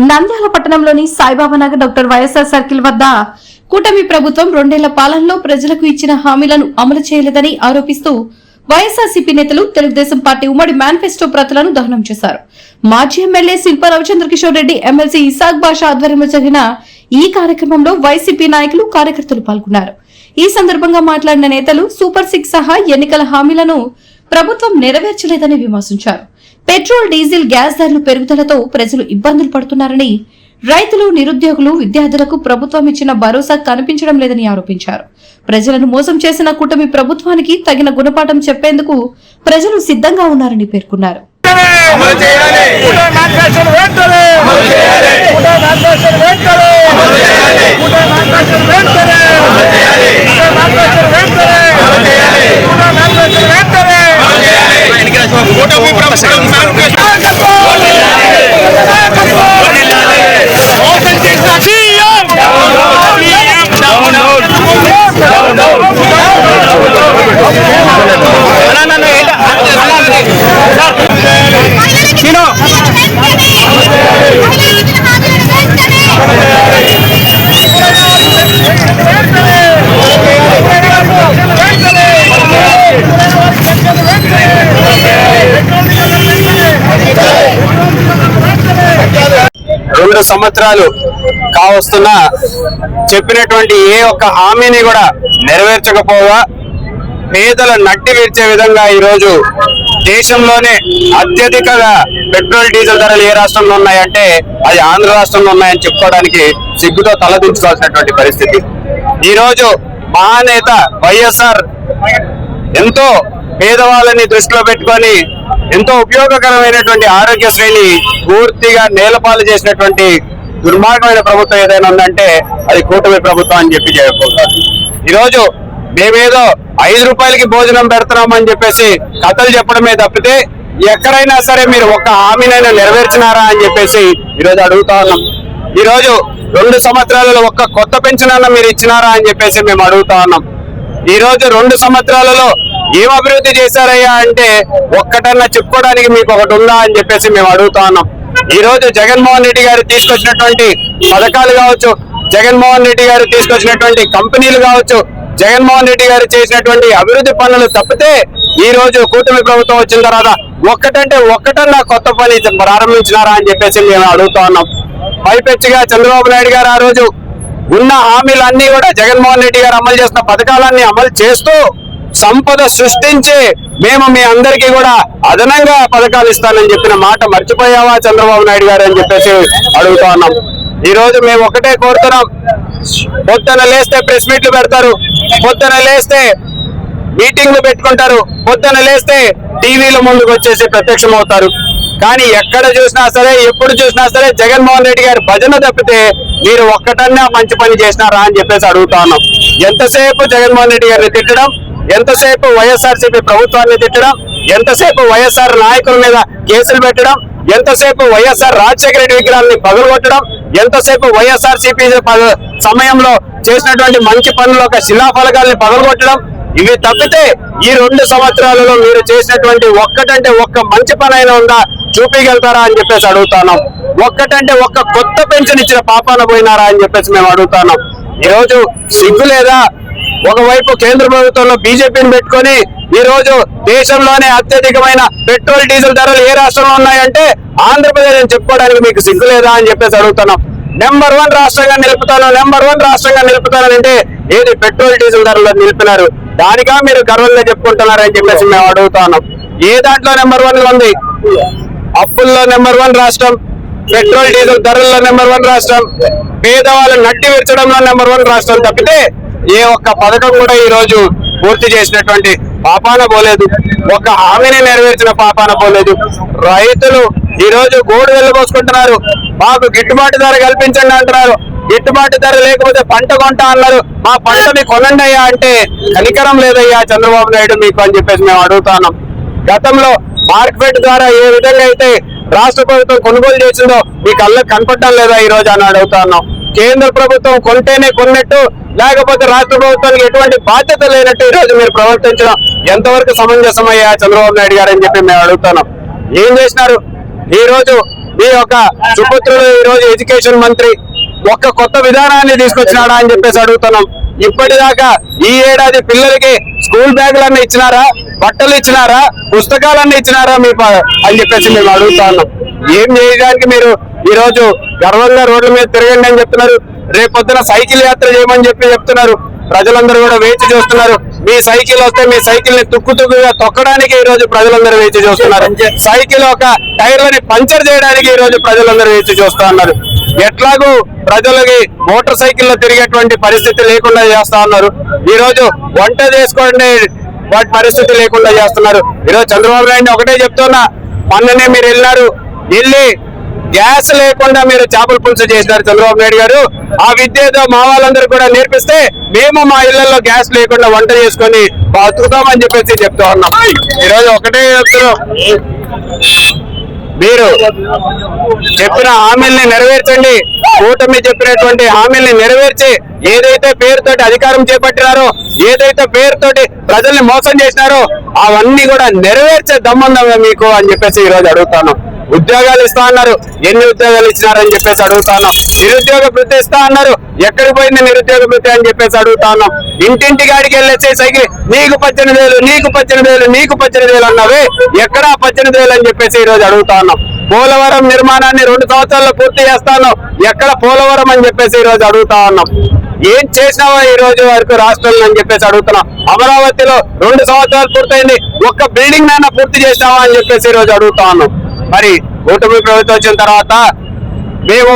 నంద్యాల పట్టణంలోని Saibaba Nagar doctor YSR circle వద్ద కూటమి ప్రభుత్వం 2 ఏళ్ల పాలనలో ప్రజలకు ఇచ్చిన హామీలను అమలు చేయలేదని ఆరోపిస్తూ వైఎస్ఆర్సీపీ నేతలు తెలుగుదేశం పార్టీ ఉమ్మడి మేనిఫెస్టో ప్రతులను దహనం చేశారు. మాజీ ఎమ్మెల్యే శిల్పా రవిచంద్ర కిషోర్ రెడ్డి, ఎమ్మెల్సీ ఇసాక్ బాషా ఆధ్వర్యంలో జరిగిన ఈ కార్యక్రమంలో వైసీపీ నాయకులు, కార్యకర్తలు పాల్గొన్నారు. ఈ సందర్భంగా మాట్లాడిన నేతలు సూపర్ 6 సహా ఎన్నికల హామీలను ప్రభుత్వం నెరవేర్చలేదని విమర్శించారు. పెట్రోల్, డీజిల్, గ్యాస్ ధరలు పెరుగుదలతో ప్రజలు ఇబ్బందులు పడుతున్నారని, రైతులు, నిరుద్యోగులు, విద్యార్థులకు ప్రభుత్వం ఇచ్చిన భరోసా కనిపించడం లేదని ఆరోపించారు. ప్రజలను మోసం చేసిన కూటమి ప్రభుత్వానికి తగిన గుణపాఠం చెప్పేందుకు ప్రజలు సిద్ధంగా ఉన్నారని పేర్కొన్నారు. రెండు సంవత్సరాలు కావస్తున్నా చెప్పినటువంటి ఏ ఒక్క హామీని కూడా నెరవేర్చకపోగా పేదల నట్టి విరిచే విధంగా ఈరోజు దేశంలోనే అత్యధికంగా పెట్రోల్, డీజిల్ ధరలు ఏ రాష్ట్రంలో ఉన్నాయంటే అది ఆంధ్ర రాష్ట్రంలో ఉన్నాయని చెప్పుకోవడానికి సిగ్గుతో తలదించుకోవాల్సినటువంటి పరిస్థితి. ఈరోజు మహానేత వైఎస్ఆర్ ఎంతో పేదవాళ్ళని దృష్టిలో పెట్టుకొని ఎంతో ఉపయోగకరమైనటువంటి ఆరోగ్యశ్రేణిని పూర్తిగా నేలపాలు చేసినటువంటి దుర్మార్గమైన ప్రభుత్వం ఏదైనా ఉందంటే అది కూటమి ప్రభుత్వం అని చెప్పి చెప్పగలుగుతారు. ఈరోజు మేమేదో 5 రూపాయలకి భోజనం పెడుతున్నామని చెప్పేసి కథలు చెప్పడమే తప్పితే ఎక్కడైనా సరే మీరు ఒక్క హామీనైనా నెరవేర్చినారా అని చెప్పేసి ఈరోజు అడుగుతా ఉన్నాం. ఈరోజు 2 సంవత్సరాలలో ఒక్క కొత్త పెన్షన్ అన్న మీరు ఇచ్చినారా అని చెప్పేసి మేము అడుగుతా ఉన్నాం. ఈరోజు 2 సంవత్సరాలలో ఏం అభివృద్ధి చేశారయ్యా అంటే ఒక్కటన్నా చెప్పుకోవడానికి మీకు ఒకటి ఉందా అని చెప్పేసి మేము అడుగుతా ఉన్నాం. ఈ రోజు జగన్మోహన్ రెడ్డి గారు తీసుకొచ్చినటువంటి పథకాలు కావచ్చు, జగన్మోహన్ రెడ్డి గారు తీసుకొచ్చినటువంటి కంపెనీలు కావచ్చు, జగన్మోహన్ రెడ్డి గారు చేసినటువంటి అభివృద్ధి పనులు తప్పితే ఈ రోజు కూటమి ప్రభుత్వం వచ్చిన తర్వాత ఒక్కటన్నా కొత్త పని ప్రారంభించినారా అని చెప్పేసి మేము అడుగుతా ఉన్నాం. పైపెచ్చిగా చంద్రబాబు నాయుడు గారు ఆ రోజు ఉన్న హామీలన్నీ కూడా జగన్మోహన్ రెడ్డి గారు అమలు చేస్తున్న పథకాలన్నీ అమలు చేస్తూ సంపద సృష్టించి మేము మీ అందరికీ కూడా అదనంగా పథకాలు ఇస్తానని చెప్పిన మాట మర్చిపోయావా చంద్రబాబు నాయుడు గారు అని చెప్పేసి అడుగుతా ఉన్నాం. ఈ రోజు మేము ఒకటే కోరుతున్నాం, పొద్దున లేస్తే ప్రెస్ మీట్లు పెడతారు, పొద్దున లేస్తే మీటింగ్లు పెట్టుకుంటారు, పొద్దున లేస్తే టీవీల ముందుకు వచ్చేసి ప్రత్యక్షం అవుతారు. కానీ ఎక్కడ చూసినా సరే, ఎప్పుడు చూసినా సరే జగన్మోహన్ రెడ్డి గారి భజన తప్పితే మీరు ఒక్కటన్నా మంచి పని చేసినారా అని చెప్పేసి అడుగుతా ఉన్నాం. ఎంతసేపు జగన్మోహన్ రెడ్డి గారిని తిట్టడం, ఎంతసేపు వైఎస్ఆర్సీపీ ప్రభుత్వాన్ని తిట్టడం, ఎంతసేపు వైఎస్ఆర్ నాయకుల మీద కేసులు పెట్టడం, ఎంతసేపు వైఎస్ఆర్ రాజశేఖర రెడ్డి విగ్రహాన్ని పగలగొట్టడం, ఎంతసేపు వైఎస్ఆర్సీపీ సమయంలో చేసినటువంటి మంచి పనులు ఒక శిలాఫలకాలని పగలగొట్టడం, ఇవి తప్పితే ఈ 2 సంవత్సరాలలో మీరు చేసినటువంటి ఒక్క మంచి పని అయినా ఉందా చూపించగలుగుతారా అని చెప్పేసి అడుగుతున్నాం. ఒక్క కొత్త పెన్షన్ ఇచ్చిన పాపాన పోయినారా అని చెప్పేసి మేము అడుగుతున్నాం. ఈరోజు సిగ్గు లేదా? ఒకవైపు కేంద్ర ప్రభుత్వంలో బీజేపీని పెట్టుకొని ఈ రోజు దేశంలోనే అత్యధికమైన పెట్రోల్, డీజిల్ ధరలు ఏ రాష్ట్రంలో ఉన్నాయంటే ఆంధ్రప్రదేశ్ అని చెప్పుకోవడానికి మీకు సిగ్గు లేదా అని చెప్పేసి అడుగుతున్నాం. నెంబర్ 1 రాష్ట్రంగా నిలుపుతాను అంటే ఏది పెట్రోల్, డీజిల్ ధరలు నిలిపినారు, దానికా మీరు గర్వంగా చెప్పుకుంటున్నారని చెప్పేసి మేము అడుగుతా ఉన్నాం. ఏ దాంట్లో నెంబర్ 1 ఉంది? అప్పుల్లో నెంబర్ 1 రాష్ట్రం, పెట్రోల్, డీజిల్ ధరల్లో నెంబర్ 1 రాష్ట్రం, పేదవాళ్ళు నట్టి విరచడంలో నెంబర్ 1 రాష్ట్రం తప్పితే ఏ ఒక్క పథకం కూడా ఈ రోజు పూర్తి చేసినటువంటి పాపాన పోలేదు, ఒక్క హామీని నెరవేర్చిన పాపాన పోలేదు. రైతులు ఈ రోజు గోడు వెళ్ళబోసుకుంటున్నారు, మాకు గిట్టుబాటు ధర కల్పించండి అంటున్నారు. గిట్టుబాటు ధర లేకపోతే పంట కొంటా అన్నారు, మా పంటని కొనండి అయ్యా అంటే కనికరం లేదయ్యా చంద్రబాబు నాయుడు మీకు అని చెప్పేసి మేము అడుగుతున్నాం. గతంలో మార్కెట్ ద్వారా ఏ విధంగా అయితే రాష్ట్ర ప్రభుత్వం కొనుగోలు చేసిందో మీ కళ్ళకు కనపడడం లేదా ఈ రోజు అని అడుగుతా ఉన్నాం. కేంద్ర ప్రభుత్వం కొంటేనే కొన్నట్టు, లేకపోతే రాష్ట్ర ప్రభుత్వానికి ఎటువంటి బాధ్యత లేనట్టు ఈ రోజు మీరు ప్రవర్తించడం ఎంతవరకు సమంజసమయ్యా చంద్రబాబు నాయుడు గారు అని చెప్పి మేము అడుగుతున్నాం. ఏం చేసినారు? ఈ రోజు ఈ యొక్క సుపుత్రుడు ఈ రోజు ఎడ్యుకేషన్ మంత్రి ఒక్క కొత్త విధానాన్ని తీసుకొచ్చినాడా అని చెప్పేసి అడుగుతున్నాం. ఇప్పటిదాకా ఈ ఏడాది పిల్లలకి స్కూల్ బ్యాగులన్నీ ఇచ్చినారా, బట్టలు ఇచ్చినారా, పుస్తకాలన్నీ ఇచ్చినారా మీకు అని చెప్పేసి మేము అడుగుతా ఉన్నాం. ఏం చేయడానికి మీరు ఈ రోజు గర్వంగా రోడ్ల మీద తిరగండి అని చెప్తున్నారు. రేపొద్దున సైకిల్ యాత్ర చేయమని చెప్తున్నారు. ప్రజలందరూ కూడా వేచి చూస్తున్నారు. మీ సైకిల్ వస్తే మీ సైకిల్ ని తుక్కుగా తొక్కడానికి ఈ రోజు ప్రజలందరూ వేచి చూస్తున్నారు. సైకిల్ ఒక టైర్లని పంచర్ చేయడానికి ఈ రోజు ప్రజలందరూ వేచి చూస్తా ఉన్నారు. ఎట్లాగూ ప్రజలకి మోటార్ సైకిల్లో తిరిగేటువంటి పరిస్థితి లేకుండా చేస్తా ఉన్నారు. ఈ రోజు వంట చేసుకోండి వాటి పరిస్థితి లేకుండా చేస్తున్నారు. ఈరోజు చంద్రబాబు నాయుడు ఒకటే చెప్తున్నా, మొన్ననే మీరు వెళ్ళి గ్యాస్ లేకుండా మీరు చేపల పులుసు చేసినారు చంద్రబాబు నాయుడు గారు. ఆ విద్యతో మా వాళ్ళందరూ కూడా నేర్పిస్తే మేము మా ఇళ్లలో గ్యాస్ లేకుండా వంట చేసుకొని బతుకుతామని చెప్పేసి చెప్తా ఉన్నాం. ఈరోజు ఒకటే చెప్తున్నాం, మీరు చెప్పిన హామీల్ని నెరవేర్చండి. కూటమి చెప్పినటువంటి హామీల్ని నెరవేర్చి ఏదైతే పేరుతోటి అధికారం చేపట్టినారో, ఏదైతే పేరుతోటి ప్రజల్ని మోసం చేసినారో అవన్నీ కూడా నెరవేర్చే దమ్ముందా మీకు అని చెప్పేసి ఈ రోజు అడుగుతాను. ఉద్యోగాలు ఇస్తా అన్నారు, ఎన్ని ఉద్యోగాలు ఇచ్చినారని చెప్పేసి అడుగుతాను. నిరుద్యోగ వృత్తి ఇస్తా అన్నారు, ఎక్కడికి పోయింది నిరుద్యోగ వృత్తి అని చెప్పేసి అడుగుతాను. ఇంటింటి గాడికి వెళ్ళేసి సైకిల్ నీకు 18,000 నీకు 18,000 నీకు 18,000 అన్నావే, ఎక్కడా 18,000 అని చెప్పేసి ఈ రోజు అడుగుతా ఉన్నాం. పోలవరం నిర్మాణాన్ని 2 సంవత్సరాల్లో పూర్తి చేస్తాను, ఎక్కడ పోలవరం అని చెప్పేసి ఈ రోజు అడుగుతా ఉన్నాం. ఏం చేసినావో ఈ రోజు వరకు రాష్ట్రంలో అని చెప్పేసి అడుగుతున్నాం. అమరావతిలో 2 సంవత్సరాలు పూర్తయింది, ఒక్క బిల్డింగ్ నైనా పూర్తి చేసినావా అని చెప్పేసి ఈ రోజు అడుగుతా ఉన్నాం. మరి కూటమి ప్రభుత్వం వచ్చిన తర్వాత మేము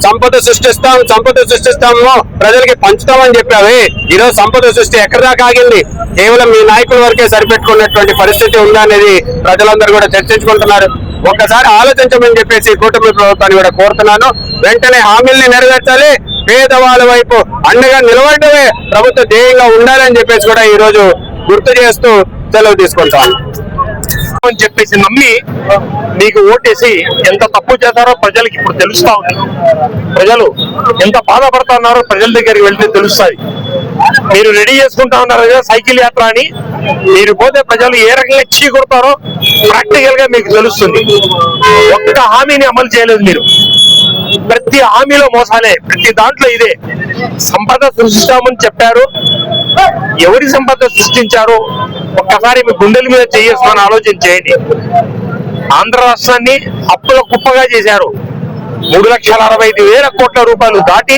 సంపద సృష్టిస్తాము ప్రజలకి పంచుతామని చెప్పావి. ఈరోజు సంపద సృష్టి ఎక్కడి దాకా ఆగింది? కేవలం మీ నాయకుల వరకే సరిపెట్టుకున్నటువంటి పరిస్థితి ఉందా అనేది ప్రజలందరూ కూడా చర్చించుకుంటున్నారు. ఒక్కసారి ఆలోచించమని చెప్పేసి కూటమి ప్రభుత్వాన్ని కూడా కోరుతున్నాను. వెంటనే హామీల్ని నెరవేర్చాలి, పేదవాళ్ళ వైపు అండగా నిలబడమే ప్రభుత్వ ధ్యేయంగా ఉండాలని చెప్పేసి కూడా ఈ రోజు గుర్తు చేస్తూ సెలవు తీసుకుంటాను అని చెప్పేసి నమ్మి మీకు ఓటేసి ఎంత తప్పు చేశారో ప్రజలకి ఇప్పుడు తెలుస్తా ఉంది. ప్రజలు ఎంత బాధపడుతున్నారో ప్రజల దగ్గరికి వెళ్తే తెలుస్తుంది. మీరు రెడీ చేసుకుంటా ఉన్నారు కదా సైకిల్ యాత్ర అని, మీరు పోతే ప్రజలు ఏ రకంగా చీకొడతారో ప్రాక్టికల్ గా మీకు తెలుస్తుంది. ఒక్క హామీని అమలు చేయలేదు మీరు. ప్రతి హామీలో మోసాలే, ప్రతి దాంట్లో ఇదే. సంపద సృష్టిస్తామని చెప్పారు, ఎవరి సంపద సృష్టించారు ఒక్కసారి మీ గుండెల మీద చేసుకొని ఆలోచన చేయండి. ఆంధ్ర రాష్ట్రాన్ని అప్పుల కుప్పగా చేశారు. 3,65,000 కోట్ల రూపాయలు దాటి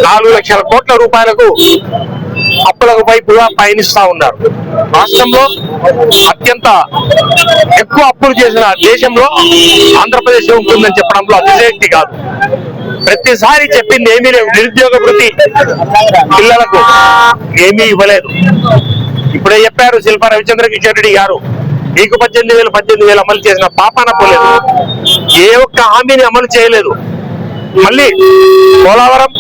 4 లక్షల కోట్ల రూపాయలకు అప్పులకు వైపుగా పయనిస్తా ఉన్నారు. రాష్ట్రంలో అత్యంత ఎక్కువ అప్పులు చేసిన దేశంలో ఆంధ్రప్రదేశ్ ఉంటుందని చెప్పడంలో అతిశయోక్తి కాదు. ప్రతిసారి చెప్పింది ఏమీ లేవు. నిరుద్యోగ వృత్తి పిల్లలకు ఏమీ ఇవ్వలేదు. ఇప్పుడే చెప్పారు శిల్పా రవిచంద్ర కిషోర్ రెడ్డి గారు, మీకు 18,000 అమలు చేసిన పాపాన పోలేదు. ఏ ఒక్క హామీని అమలు చేయలేదు. మళ్ళీ పోలవరం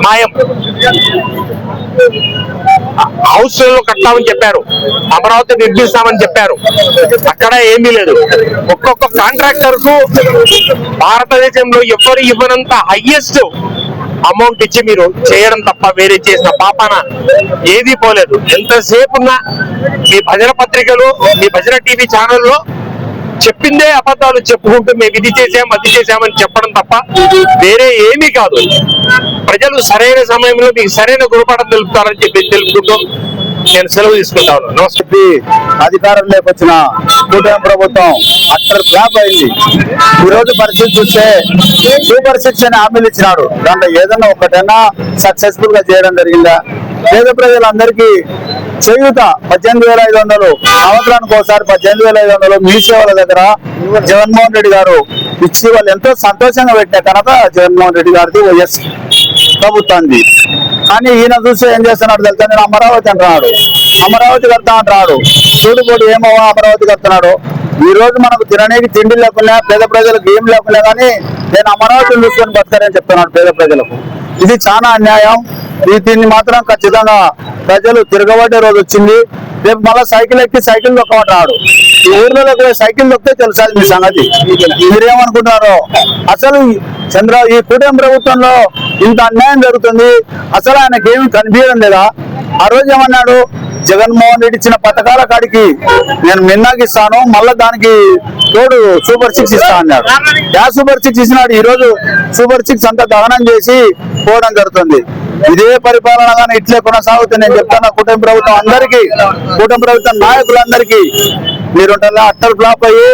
మాయం, హౌస్ లో కట్టామని చెప్పారు, అమరావతి నిర్మిస్తామని చెప్పారు, అక్కడ ఏమీ లేదు. ఒక్కొక్క కాంట్రాక్టర్ కు భారతదేశంలో ఎవరు ఇవ్వనంత హైయెస్ట్ అమౌంట్ ఇచ్చి మీరు చేయడం తప్ప వేరే చేసిన పాపాన ఏదీ పోలేదు. ఎంతసేపు ఉన్నా మీ భజన పత్రికలు, మీ భజన టీవీ ఛానల్లో చెప్పిందే అబద్ధాలు చెప్పుకుంటూ మేము ఇది చేసాం అది చేసామని చెప్పడం తప్ప వేరే ఏమీ కాదు. ప్రజలు సరైన సమయంలో మీకు సరైన గుణపాఠం తెలుపుతారని చెప్పి తెలుపుకుంటూ నేను సెలవు తీసుకుంటాను. నమస్తే. అధికారంలోకి వచ్చిన కూటమి ప్రభుత్వం అట్టర్ ఫ్లాప్ అయింది. ఈ రోజు పరిస్థితి చూస్తే సూపర్ 6 అని హామీలు ఇచ్చినాడు. దాంట్లో ఏదన్నా ఒకటైనా సక్సెస్ఫుల్ గా చేయడం జరిగిందా? పేద ప్రజలందరికీ చేయూత 18,500 సంవత్సరానికి ఒకసారి 18,500 మీ సేవల దగ్గర జగన్మోహన్ రెడ్డి గారు ఇచ్చి వాళ్ళు ఎంతో సంతోషంగా పెట్టిన కనుక జగన్మోహన్ రెడ్డి గారిది వైఎస్ ప్రభుత్వాన్ని. కానీ ఈయన చూస్తే ఏం చేస్తున్నాడు తెలుసా? నేను అమరావతి అంటున్నాడు, అమరావతి కడతా అంటున్నాడు. చూడుకోడు ఏమో అమరావతి కడుతున్నాడు. ఈ రోజు మనకు తినడానికి తిండి లేకుండా, పేద ప్రజలకు ఏం లేకుండా కానీ నేను అమరావతిని చూసుకొని బతకారని చెప్తున్నాడు పేద ప్రజలకు. ఇది చాలా అన్యాయం. దీన్ని మాత్రం ఖచ్చితంగా ప్రజలు తిరగబడే రోజు వచ్చింది. రేపు మళ్ళీ సైకిల్ ఎక్కి సైకిల్ తొక్కమంటున్నాడు. ఈ ఊర్లలో సైకిల్ తొక్కితే తెలుసా మీ సంగతి? మీరేమనుకుంటున్నారో అసలు ఈ కూటమి ప్రభుత్వంలో ఇంత అన్యాయం జరుగుతుంది. అసలు ఆయనకి ఏమి కనిపించడం లేదా? ఆ రోజు ఏమన్నాడు? జగన్మోహన్ రెడ్డి ఇచ్చిన పథకాల కాడికి నేను మిన్నాకిస్తాను, మళ్ళా దానికి తోడు సూపర్ 6 ఇస్తా అన్నాడు. సూపర్ 6 ఇచ్చినాడు. ఈ రోజు సూపర్ 6 అంతా దహనం చేసి పోవడం జరుగుతుంది. ఇదే పరిపాలన కానీ ఇట్లే కొనసాగుతుంది. నేను చెప్తాను కూటమి ప్రభుత్వం అందరికీ, కూటమి ప్రభుత్వం నాయకులందరికీ మీరు అట్టర్ ఫ్లాప్ అయ్యి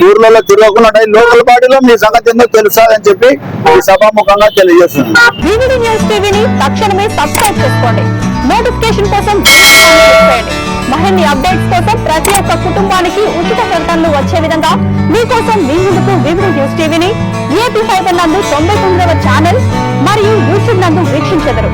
ఊర్లలో తిరగకుండా లోకల్ పార్టీలో మీ సంగతి ఏందో తెలుసాదని చెప్పి ఈ సభాముఖంగా తెలియజేస్తున్నాను. వివిడి న్యూస్ టీవీని తక్షణమే సబ్స్క్రైబ్ చేసుకోండి. నోటిఫికేషన్ కోసం బెల్ ఐకాన్ క్లిక్ చేయండి. మరిన్ని అప్డేట్స్ కోసం ప్రతి ఒక్క కుటుంబానికి ఉచిత ప్రకటనలు వచ్చే విధంగా మీకోసం మీ ముందుకు వివిడి న్యూస్ టీవీని ఏపీ 5 నందు 99వ ఛానల్ మరియు యూట్యూబ్ నందు వీక్షించెదరు.